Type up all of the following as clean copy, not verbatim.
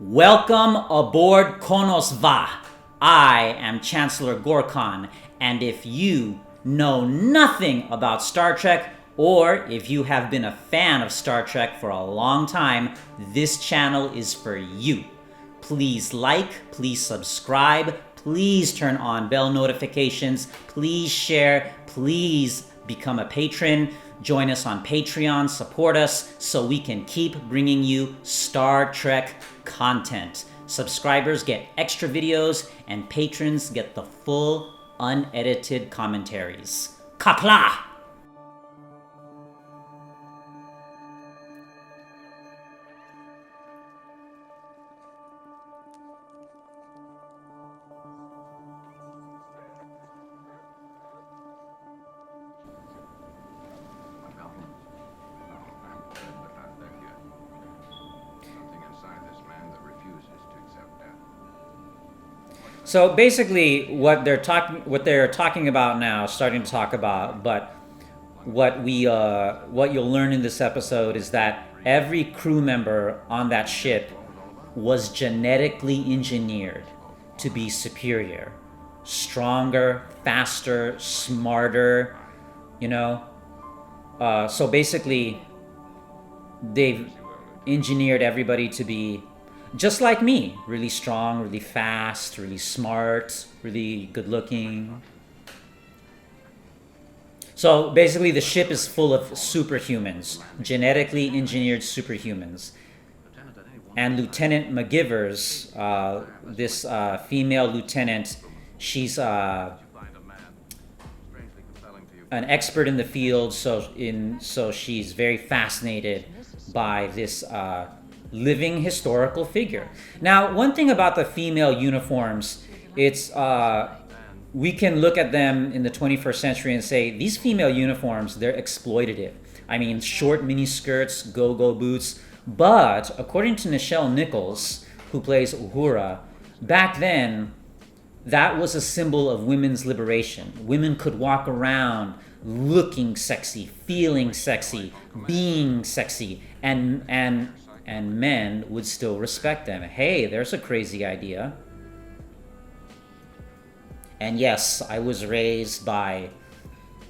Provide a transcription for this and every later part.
Welcome aboard Qo'noS Va. I am Chancellor Gorkon, and if you know nothing about Star Trek, or if you have been a fan of Star Trek for a long time, this channel is for you. Please like, please subscribe, please turn on bell notifications, please share, please become a patron. Join us on Patreon, support us so we can keep bringing you Star Trek content. Subscribers get extra videos and patrons get the full unedited commentaries. Kapla! So basically, what they're talking about now, starting to talk about, but what you'll learn in this episode is that every crew member on that ship was genetically engineered to be superior, stronger, faster, smarter. So basically, they've engineered everybody to be just like me, really strong, really fast, really smart, really good looking. So basically the ship is full of superhumans, genetically engineered superhumans. And Lieutenant McGivers, this female lieutenant, she's an expert in the field, so she's very fascinated by this living historical figure. Now, one thing about the female uniforms, it's we can look at them in the 21st century and say these female uniforms, they're exploitative. I mean, short mini skirts, go-go boots. But according to Nichelle Nichols, who plays Uhura, back then that was a symbol of women's liberation. Women could walk around looking sexy, feeling sexy, being sexy, and men would still respect them. Hey, there's a crazy idea. And yes, I was raised by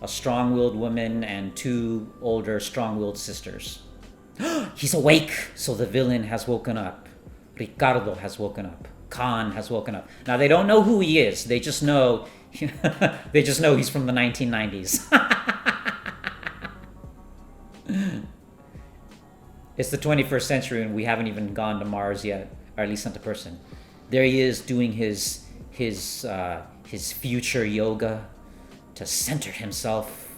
a strong-willed woman and two older strong-willed sisters. He's awake, so the villain has woken up. Ricardo has woken up. Khan has woken up. Now they don't know who he is. They just know he's from the 1990s. It's the 21st century and we haven't even gone to Mars yet, or at least not the person. There he is doing his future yoga to center himself.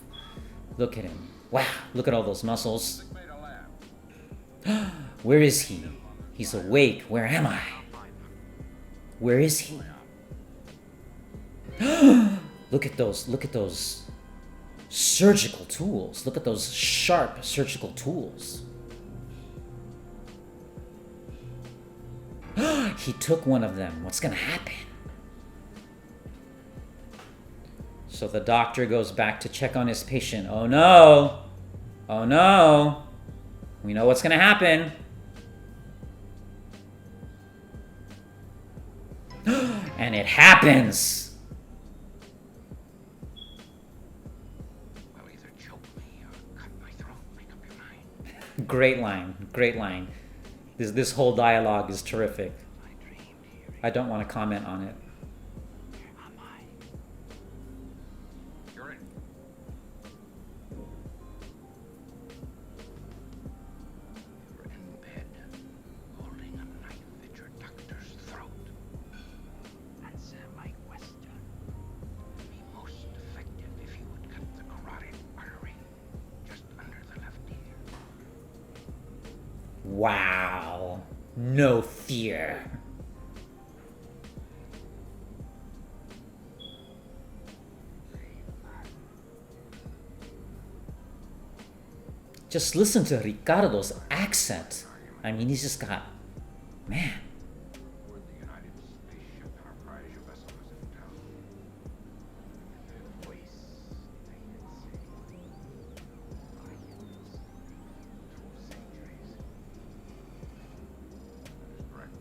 Look at him. Wow, look at all those muscles. Where is he? He's awake. Where am I? Where is he? Look at those surgical tools. Look at those sharp surgical tools. He took one of them. What's gonna happen? So the doctor goes back to check on his patient. Oh no! Oh no! We know what's gonna happen. And it happens! Well, either choke me or cut my throat. Make up your mind. Great line. Great line. This whole dialogue is terrific. I don't want to comment on it. Where am I? You're in. You're in bed, holding a knife at your doctor's throat. Answer my question. It'd be most effective if you would cut the carotid artery just under the left ear. Wow. No fear. Just listen to Ricardo's accent. I mean, he's just got, man. Aboard the United spaceship and our prize vessel was in town. The voice they had seen. Lions. 2 centuries. That is correct.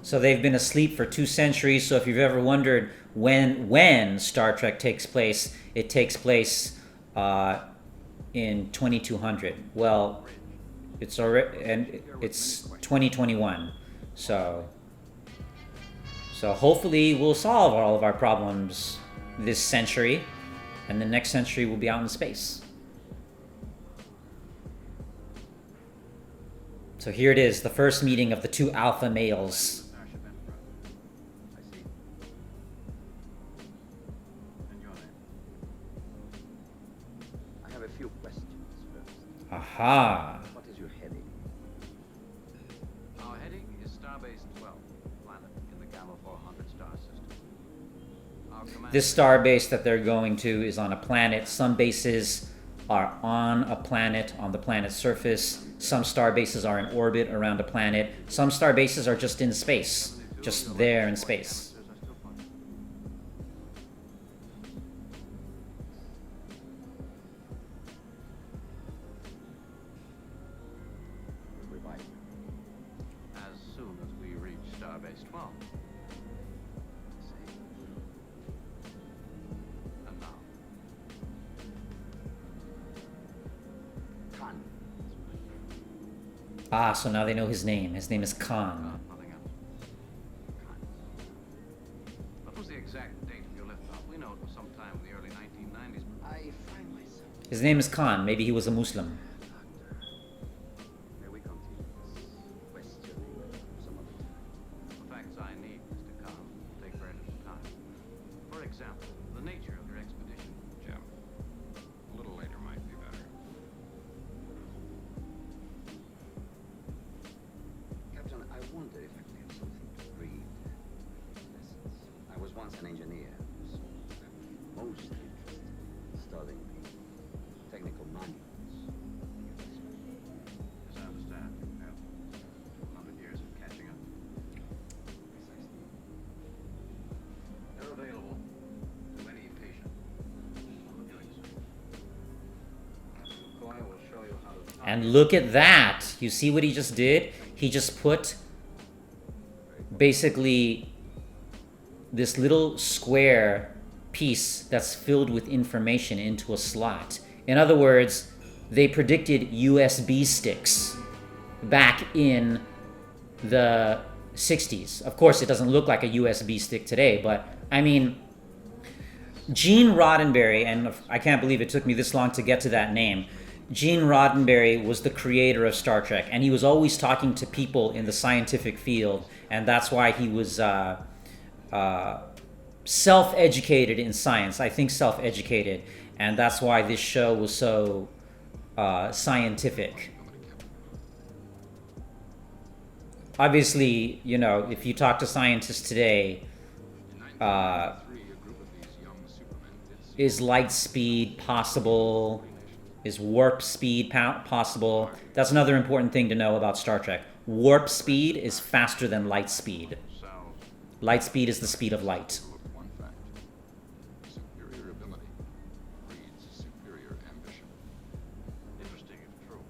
So they've been asleep for 2 centuries. So if you've ever wondered when Star Trek takes place, it takes place in 2200. Well, it's already, and it's 2021. So hopefully we'll solve all of our problems this century, and the next century we'll be out in space. So here it is, the first meeting of the two alpha males. I see. And your name? I have a few questions first. Aha. What is your heading? Our heading is Starbase 12, planet in the Gamma 400 star system. Our command This star base that they're going to is on a planet. Some bases are on a planet, on the planet's surface. Some star bases are in orbit around a planet. Some star bases are just in space, just there in space. are still functional. Revive. As soon as we reach Starbase 12. And now. Khan. Ah, so now they know his name. His name is Khan. Nothing else. Khan. What was the exact date of your liftoff? We know it was sometime in the early 1990s. I find myself. His name is Khan. Maybe he was a Muslim. May we continue this questioning some other time? The facts I need, Mr. Khan, will take very little time. For example, the nature of your expedition. Jim, a little later might be better. Captain, I wonder if I could have something to read. Lessons. I was once an engineer, so I'm most interested in studying the technical manuals. As I understand, you have 200 years of catching up. Precisely. They're available to any patient on the viewing screen. Koi will show you how to. And look at that. You see what he just did? He just put basically this little square piece that's filled with information into a slot. In other words, they predicted USB sticks back in the 60s. Of course, it doesn't look like a USB stick today, but I mean, Gene Roddenberry, and I can't believe it took me this long to get to that name. Gene Roddenberry was the creator of Star Trek, and he was always talking to people in the scientific field, and that's why he was self-educated in science. I think self-educated, and that's why this show was so scientific. Obviously, you know, if you talk to scientists today, is light speed possible? Is warp speed possible? That's another important thing to know about Star Trek. Warp speed is faster than light speed. Light speed is the speed of light. One fact. Superior ability breeds superior ambition. Interesting if true.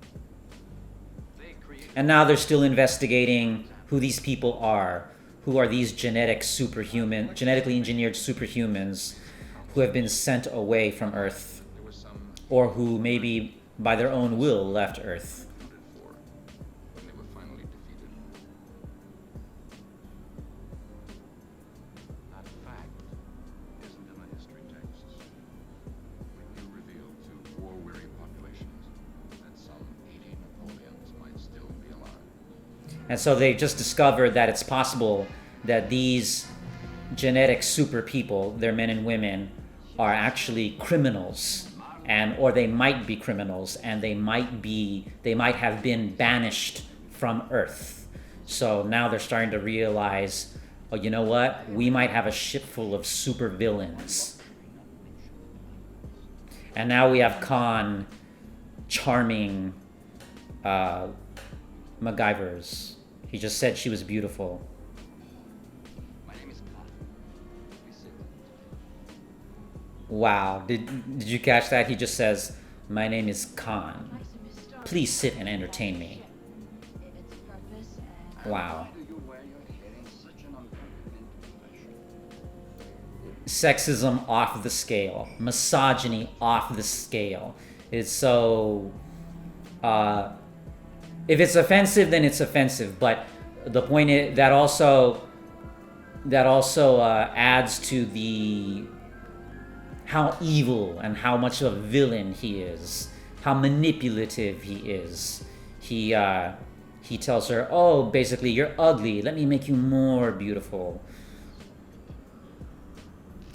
They create. And now they're still investigating who these people are. Who are these genetically engineered superhumans who have been sent away from Earth, There was some or who maybe by their own will left Earth. accounted for when they were finally defeated. That fact isn't in the history texts. When you revealed to war-weary populations that some 80 Napoleons might still be alive. And so they just discovered that it's possible that these genetic super people, they're men and women, are actually criminals, and or they might be criminals, and they might have been banished from Earth. So now they're starting to realize, oh, you know what? We might have a ship full of super villains. And now we have Khan charming MacGyvers. He just said she was beautiful. My name is Khan. We sit. Wow, did you catch that? He just says, my name is Khan. Please sit and entertain me. Wow. Do you wear your hair in such sexism off the scale, misogyny off the scale. It's so if it's offensive, then it's offensive. But the point is that also adds to the how evil and how much of a villain he is, how manipulative he is. He tells her, "Oh, basically, you're ugly. Let me make you more beautiful."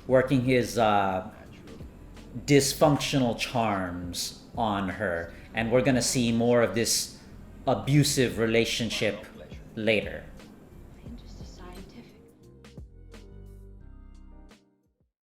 Working his dysfunctional charms on her, and we're gonna see more of this abusive relationship later.